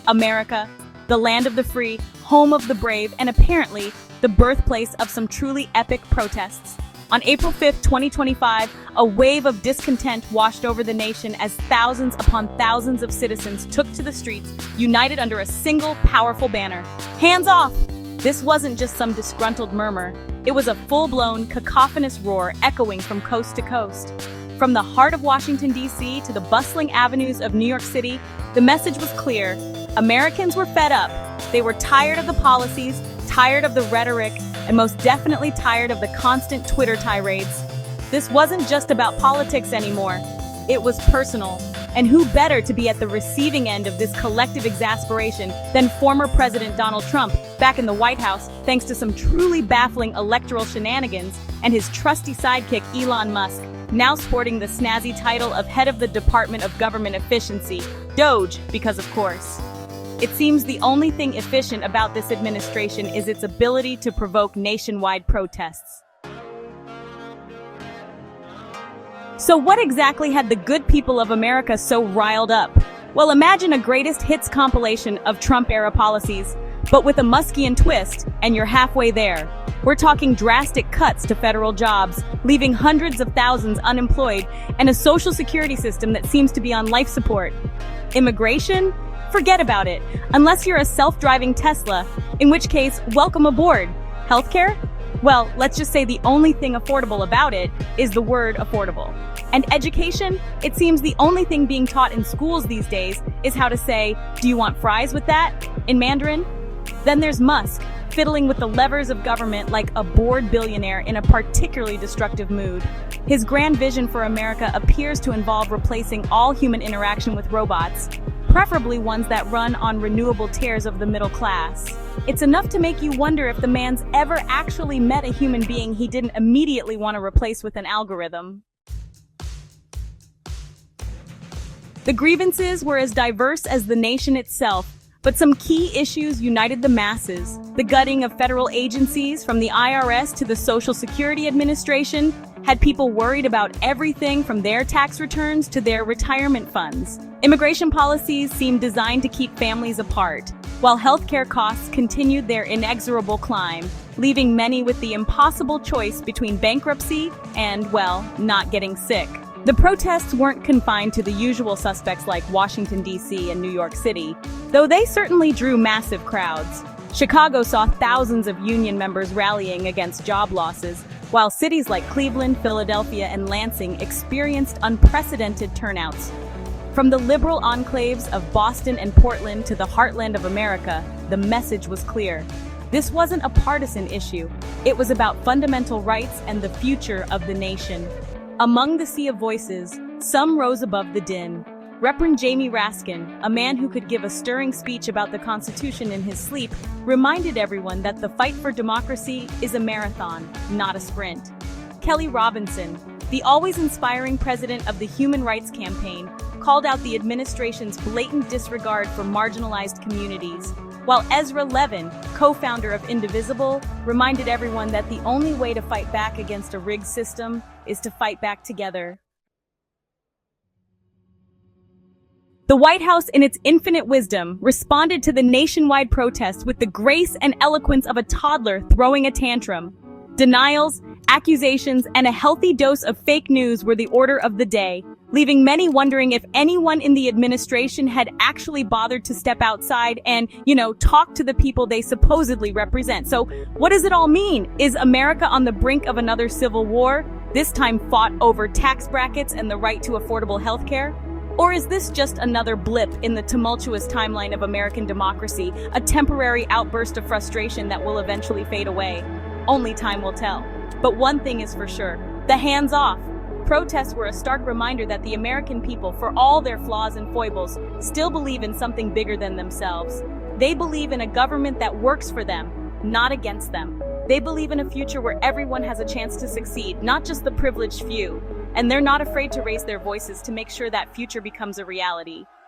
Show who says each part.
Speaker 1: America, the land of the free, home of the brave, and apparently the birthplace of some truly epic protests. On April 5th, 2025, a wave of discontent washed over the nation as thousands upon thousands of citizens took to the streets, united under a single powerful banner. Hands off! This wasn't just some disgruntled murmur. It was a full-blown, cacophonous roar echoing from coast to coast. From the heart of Washington, D.C. to the bustling avenues of New York City, the message was clear. Americans were fed up. They were tired of the policies, tired of the rhetoric, and most definitely tired of the constant Twitter tirades. This wasn't just about politics anymore. It was personal. And who better to be at the receiving end of this collective exasperation than former President Donald Trump, back in the White House, thanks to some truly baffling electoral shenanigans, and his trusty sidekick Elon Musk, now sporting the snazzy title of head of the Department of Government Efficiency, Doge, because of course. It seems the only thing efficient about this administration is its ability to provoke nationwide protests. So what exactly had the good people of America so riled up? Well, imagine a greatest hits compilation of Trump-era policies, but with a Muskian twist, and you're halfway there. We're talking drastic cuts to federal jobs, leaving hundreds of thousands unemployed, and a social security system that seems to be on life support. Immigration? Forget about it, unless you're a self-driving Tesla, in which case, welcome aboard. Healthcare? Well, let's just say the only thing affordable about it is the word affordable. And education? It seems the only thing being taught in schools these days is how to say, "Do you want fries with that?" in Mandarin. Then there's Musk, fiddling with the levers of government like a bored billionaire in a particularly destructive mood. His grand vision for America appears to involve replacing all human interaction with robots, preferably ones that run on renewable tiers of the middle class. It's enough to make you wonder if the man's ever actually met a human being he didn't immediately want to replace with an algorithm. The grievances were as diverse as the nation itself, but some key issues united the masses. The gutting of federal agencies, from the IRS to the Social Security Administration, had people worried about everything from their tax returns to their retirement funds. Immigration policies seemed designed to keep families apart, while healthcare costs continued their inexorable climb, leaving many with the impossible choice between bankruptcy and, well, not getting sick. The protests weren't confined to the usual suspects like Washington, D.C. and New York City, though they certainly drew massive crowds. Chicago saw thousands of union members rallying against job losses, while cities like Cleveland, Philadelphia, and Lansing experienced unprecedented turnouts. From the liberal enclaves of Boston and Portland to the heartland of America, the message was clear. This wasn't a partisan issue. It was about fundamental rights and the future of the nation. Among the sea of voices, some rose above the din. Reverend Jamie Raskin, a man who could give a stirring speech about the Constitution in his sleep, reminded everyone that the fight for democracy is a marathon, not a sprint. Kelly Robinson, the always inspiring president of the Human Rights Campaign, called out the administration's blatant disregard for marginalized communities, while Ezra Levin, co-founder of Indivisible, reminded everyone that the only way to fight back against a rigged system is to fight back together. The White House, in its infinite wisdom, responded to the nationwide protests with the grace and eloquence of a toddler throwing a tantrum. Denials, accusations, and a healthy dose of fake news were the order of the day, leaving many wondering if anyone in the administration had actually bothered to step outside and, talk to the people they supposedly represent. So what does it all mean? Is America on the brink of another civil war, this time fought over tax brackets and the right to affordable health care? Or is this just another blip in the tumultuous timeline of American democracy, a temporary outburst of frustration that will eventually fade away? Only time will tell. But one thing is for sure, the hands off. Protests were a stark reminder that the American people, for all their flaws and foibles, still believe in something bigger than themselves. They believe in a government that works for them, not against them. They believe in a future where everyone has a chance to succeed, not just the privileged few. And they're not afraid to raise their voices to make sure that future becomes a reality.